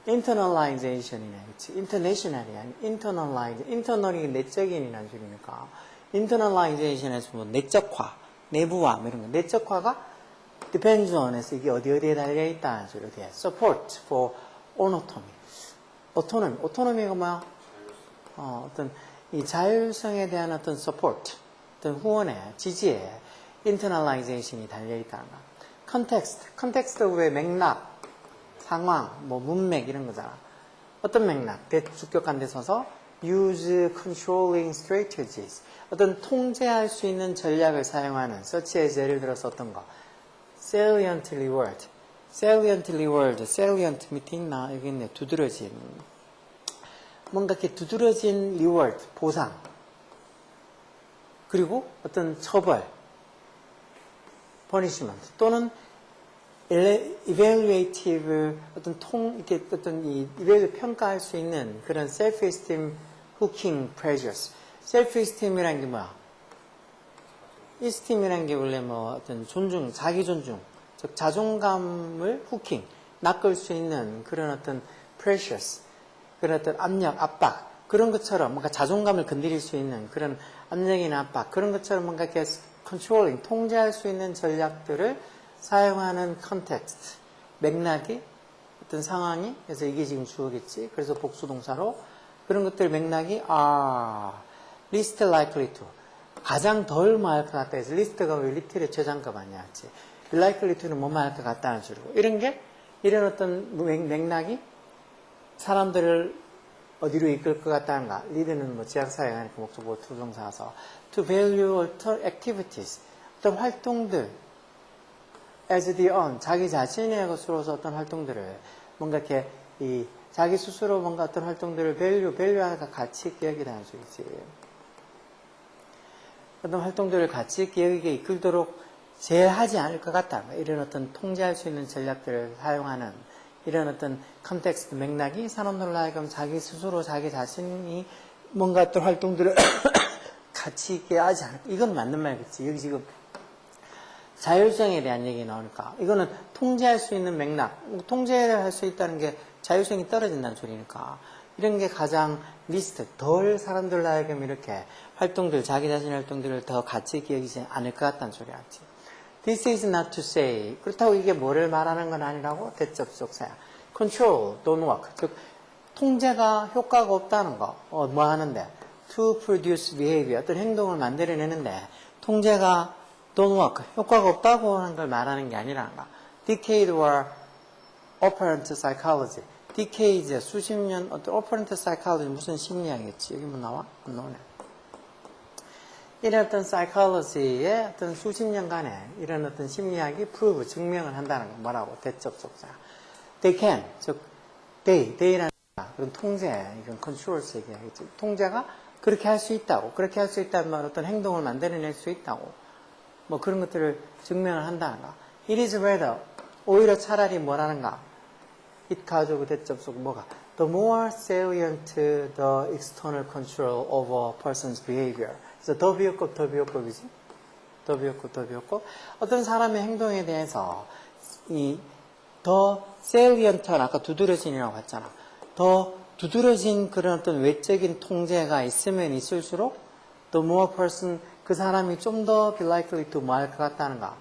internalization이네, 그치? international이 아니, internal이 내적인이라는 줄이니까, internalization에서 뭐 내적화, 내부화, 뭐 이런 거. 내적화가 depends on에서 이게 어디에 달려있다는 줄, 어디에? support for autonomy가 뭐야? 어떤 이 자율성에 대한 어떤 support, 어떤 후원에, 지지에 internalization이 달려있다는 거. context 왜 맥락, 상황, 뭐 문맥 이런 거잖아. 어떤 맥락, 대주격한 데 서서 use controlling strategies, 어떤 통제할 수 있는 전략을 사용하는, such as 예를 들어서 어떤 거, saliently word, salient 밑에 있나? 여기 있네. 두드러진. 뭔가 이렇게 두드러진 reward, 보상. 그리고 어떤 처벌, punishment. 또는 evaluative, 이렇게 평가할 수 있는 그런 self-esteem hooking pressures. self-esteem이란 게 뭐야? esteem이란 게 원래 뭐 어떤 존중, 자기 존중, 즉 자존감을 후킹, 낚을 수 있는 그런 어떤 pressures, 그런 어떤 압력, 압박, 그런 것처럼 뭔가 자존감을 건드릴 수 있는 그런 압력이나 압박, 그런 것처럼 뭔가 이렇게 controlling, 통제할 수 있는 전략들을 사용하는 context, 맥락이 어떤 상황이, 그래서 이게 지금 주어겠지. 그래서 복수동사로 그런 것들 맥락이 are least likely to, 가장 덜 말할 것 같다 해서 리스트가 왜 리틀의 최장급 아니야? likely to는 뭐 말할 것 같다는 줄이고 이런 어떤 맥락이 사람들을 어디로 이끌 것 같다는가? lead는 뭐 지역사회 하니까 목적어 투정사서 to value alter activities, 어떤 활동들 as their own, 자기 자신의 것으로서 어떤 활동들을 뭔가 이렇게 자기 스스로 뭔가 어떤 활동들을 value하니까 가치 있게 여기라는 소리지. 어떤 활동들을 가치 있게 여기게 이끌도록 제하지 않을 것 같다. 이런 어떤 통제할 수 있는 전략들을 사용하는 이런 어떤 컨텍스트 맥락이 사람들로 하여금 자기 스스로 자기 자신이 뭔가 어떤 활동들을 가치 있게 하지 않을, 이건 맞는 말이겠지. 여기 지금 자율성에 대한 얘기 나오니까 이거는 통제할 수 있는 맥락, 통제할 수 있다는 게 자율성이 떨어진다는 소리니까 이런 게 가장 리스트, 덜 사람들로 하여금 이렇게 활동들, 자기 자신의 활동들을 더 가치 있게 여기지 않을 것 같다는 소리였지. This is not to say, 그렇다고 이게 뭐를 말하는 건 아니라고? 대접속사야. Control, don't work. 즉, 통제가 효과가 없다는 거. 뭐 하는데? To produce behavior. 어떤 행동을 만들어내는데, 통제가 don't work. 효과가 없다고 하는 걸 말하는 게 아니라는 거. Decade or operant psychology. decades, 수십 년, 어떤 operant psychology, 무슨 심리학이겠지? 여기 뭐 나와? 안 나오네. 이런 어떤 psychology의 어떤 수십 년간의 이런 어떤 심리학이 prove, 증명을 한다는 거. 뭐라고? 대접속사. They can, 즉, they라는 그런 통제, 이런 controls 얘기하겠지. 통제가 그렇게 할 수 있다고. 그렇게 할 수 있다는 말 어떤 행동을 만들어낼 수 있다고. 뭐 그런 것들을 증명을 한다는가. It is rather, 오히려 차라리 뭐라는가. it 가지고 대접속 뭐가. The more salient the external control over a person's behavior. 그래서 더 비효법이지. 더 비효법. 어떤 사람의 행동에 대해서 더 salient한, 아까 두드러진이라고 했잖아. 더 두드러진 그런 어떤 외적인 통제가 있으면 있을수록 the more person, 그 사람이 좀 더 be likely to 뭐 할 것 같다는가.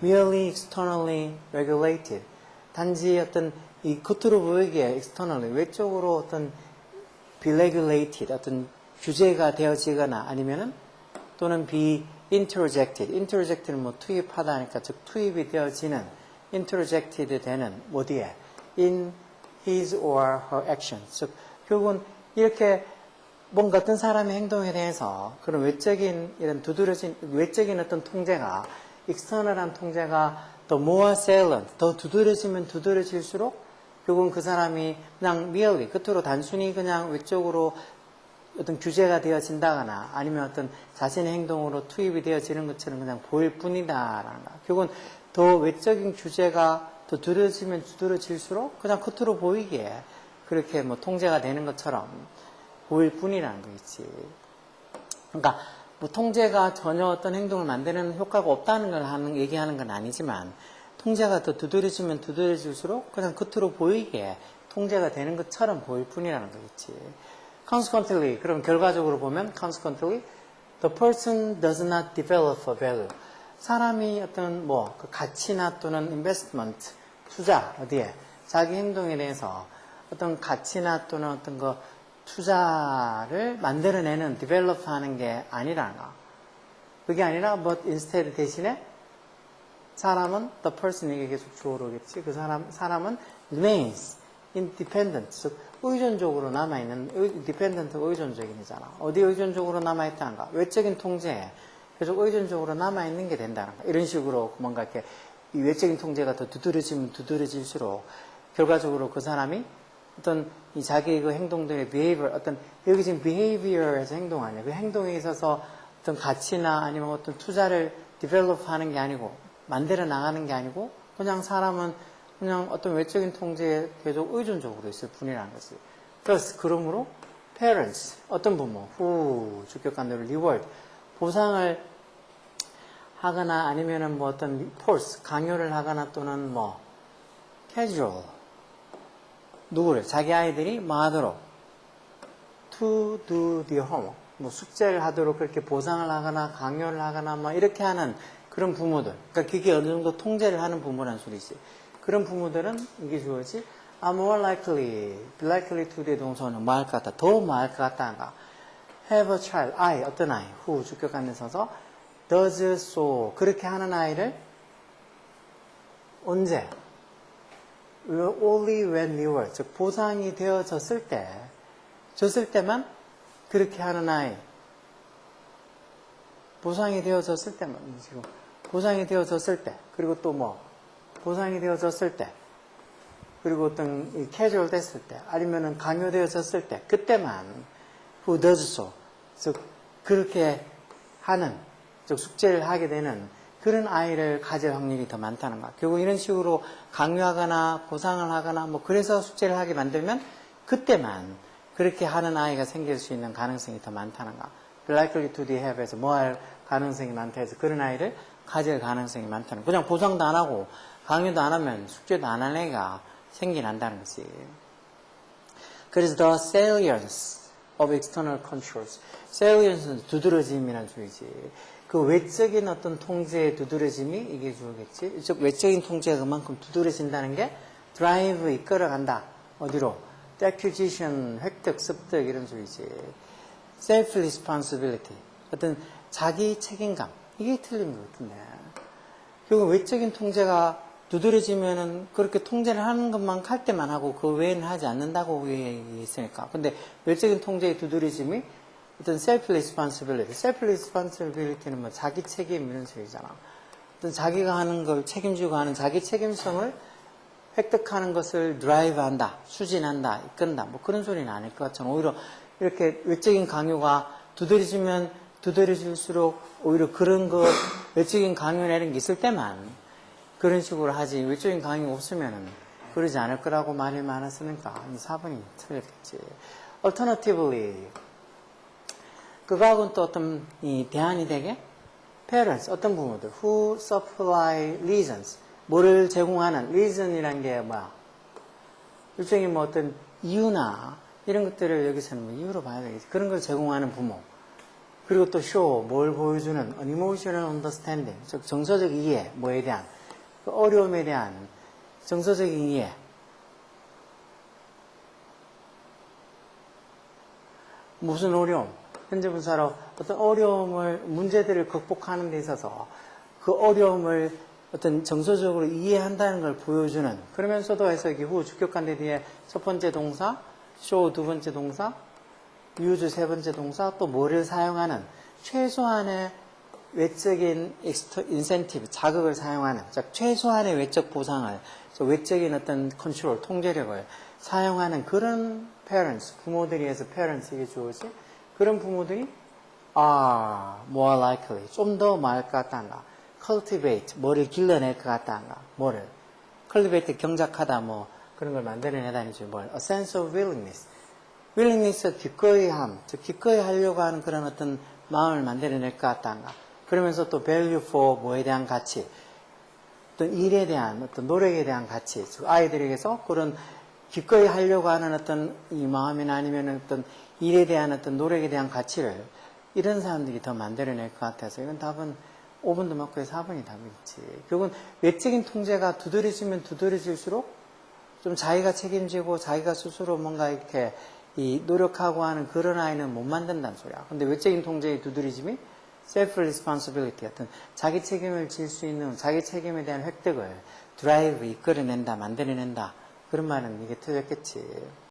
merely externally regulated. 단지 어떤 이 겉으로 보이기에 externally, 외적으로 어떤 be regulated, 어떤 규제가 되어지거나 아니면은 또는 be interjected. interject는 뭐 투입하다 하니까 즉 투입이 되어지는 interjected 되는 어디에? in his or her action. 즉 결국은 이렇게 뭔가 어떤 사람의 행동에 대해서 그런 외적인 이런 두드러진 외적인 어떤 통제가 external한 통제가 더 more salient, 더 두드러지면 두드러질수록 결국은 그 사람이 그냥 merely 끝으로 단순히 그냥 외적으로 어떤 규제가 되어진다거나 아니면 어떤 자신의 행동으로 투입이 되어지는 것처럼 그냥 보일 뿐이다라는 거. 결국은 더 외적인 규제가 더 두드러지면 두드러질수록 그냥 겉으로 보이기에 그렇게 뭐 통제가 되는 것처럼 보일 뿐이라는 거겠지. 그러니까 뭐 통제가 전혀 어떤 행동을 만드는 효과가 없다는 걸 얘기하는 건 아니지만 통제가 더 두드러지면 두드러질수록 그냥 겉으로 보이게 통제가 되는 것처럼 보일 뿐이라는 거겠지. Consequently, 그럼 결과적으로 보면 consequently, the person does not develop a value. 사람이 어떤 그 가치나 또는 investment, 투자 어디에 자기 행동에 대해서 어떤 가치나 또는 어떤 거 투자를 만들어내는 develop 하는 게 아니라는 거. 그게 아니라 but instead 대신에 사람은 the person 이게 계속 주어로 오겠지. 그 사람은 remains independent, 즉 의존적으로 남아있는, dependent가 의존적인이잖아. 어디 의존적으로 남아있다는가? 외적인 통제에 계속 의존적으로 남아있는 게 된다는 거. 이런 식으로 뭔가 이렇게 이 외적인 통제가 더 두드러지면 두드러질수록 결과적으로 그 사람이 어떤 이 자기의 그 행동들의 behavior, 어떤 여기 지금 behavior에서 행동 아니야. 그 행동에 있어서 어떤 가치나 아니면 어떤 투자를 develop 하는 게 아니고 만들어 나가는 게 아니고 그냥 사람은 그냥 어떤 외적인 통제에 계속 의존적으로 있을 뿐이라는 것이. 그러므로 parents, 어떤 부모, 주격관대로 reward, 보상을 하거나 아니면은 뭐 어떤 force, 강요를 하거나 또는 casual, 누구를? 자기 아이들이 뭐 하도록 to do the homework, 숙제를 하도록 그렇게 보상을 하거나 강요를 하거나 이렇게 하는 그런 부모들. 그러니까 그게 어느 정도 통제를 하는 부모라는 소리지. 그런 부모들은 이게 주어지 are more likely to의 동사는 뭐 할 것 같다. 더 뭐 할 것 같다는가. have a child, 어떤 아이, 주격관에 서서 does so, 그렇게 하는 아이를 언제? only when reward, 즉 보상이 되어졌을 때만 그렇게 하는 아이. 보상이 되어졌을 때만, 지금 보상이 되어졌을 때, 그리고 또 보상이 되어졌을 때, 그리고 어떤 캐주얼 됐을 때, 아니면은 강요되어졌을 때, 그때만 who does so, 즉 그렇게 하는, 즉 숙제를 하게 되는 그런 아이를 가질 확률이 더 많다는 거. 결국 이런 식으로 강요하거나 보상을 하거나 그래서 숙제를 하게 만들면 그때만 그렇게 하는 아이가 생길 수 있는 가능성이 더 많다는 거. likely to have에서 뭐 할 가능성이 많다 해서 그런 아이를 가질 가능성이 많다는 거. 그냥 보상도 안 하고 강요도 안 하면 숙제도 안 할 애가 생겨난다는 거지. 그래서 the salience of external controls. salience는 두드러짐이라는 주의지. 그 외적인 어떤 통제의 두드러짐이 이게 주어겠지. 즉 외적인 통제가 그만큼 두드러진다는 게 drive 이끌어간다. 어디로? acquisition, 획득, 습득 이런 주의지. self responsibility. 어떤 자기 책임감. 이게 틀린 것 같은데. 결국 외적인 통제가 두드러지면은 그렇게 통제를 하는 것만 할 때만 하고 그 외에는 하지 않는다고 얘기했으니까. 근데 외적인 통제의 두드러짐이 어떤 self responsibility. self responsibility는 자기 책임 이런 소리잖아. 어떤 자기가 하는 걸 책임지고 하는 자기 책임성을 획득하는 것을 드라이브 한다, 추진한다, 이끈다, 그런 소리는 아닐 것 같잖아. 오히려 이렇게 외적인 강요가 두드러지면 두드러질수록 오히려 그런 거, 외적인 강요나 이런 게 있을 때만 그런 식으로 하지, 외적인 강요가 없으면은 그러지 않을 거라고 말이 많았으니까, 이 4번이 틀렸겠지. Alternatively, 그거하고는 또 어떤 이 대안이 되게 parents, 어떤 부모들, who supply reasons, 뭐를 제공하는, reason이란 게 뭐야? 일종의 어떤 이유나 이런 것들을 여기서는 이유로 봐야 되겠지. 그런 걸 제공하는 부모. 그리고 또 show, 뭘 보여주는 an emotional understanding, 즉 정서적 이해, 뭐에 대한, 그 어려움에 대한 정서적인 이해. 무슨 어려움? 현재 분사로 어떤 어려움을, 문제들을 극복하는 데 있어서 그 어려움을 어떤 정서적으로 이해한다는 걸 보여주는, 그러면서도 해석이 후 주격관대 뒤에 첫 번째 동사, show 두 번째 동사, use 세 번째 동사, 또 뭐를 사용하는 최소한의 외적인 인센티브, 자극을 사용하는, 즉 최소한의 외적 보상을, 외적인 어떤 컨트롤, 통제력을 사용하는 그런 parents, 부모들이 해서 parents 이게 주어지, 그런 부모들이 are more likely, 좀 더 뭐 할 것 같다는가, cultivate, 뭐를 길러낼 것 같다는가, 뭐를 cultivate, 경작하다, 그런 걸 만들어내다니지, a sense of willingness, willingness, 기꺼이 함, 즉 기꺼이 하려고 하는 그런 어떤 마음을 만들어낼 것 같다는가, 그러면서 또 value for, 뭐에 대한 가치, 어떤 일에 대한 어떤 노력에 대한 가치, 즉 아이들에게서 그런 기꺼이 하려고 하는 어떤 이 마음이나 아니면 어떤 일에 대한 어떤 노력에 대한 가치를 이런 사람들이 더 만들어낼 것 같아서 이건 답은 5번도 맞고 4번이 답이겠지. 결국은 외적인 통제가 두드러지면 두드러질수록 좀 자기가 책임지고 자기가 스스로 뭔가 이렇게 이 노력하고 하는 그런 아이는 못 만든다는 소리야. 근데 외적인 통제의 두드러짐이 self responsibility 같은 자기 책임을 질 수 있는 자기 책임에 대한 획득을 드라이브 이끌어낸다, 만들어낸다. 그런 말은 이게 틀렸겠지.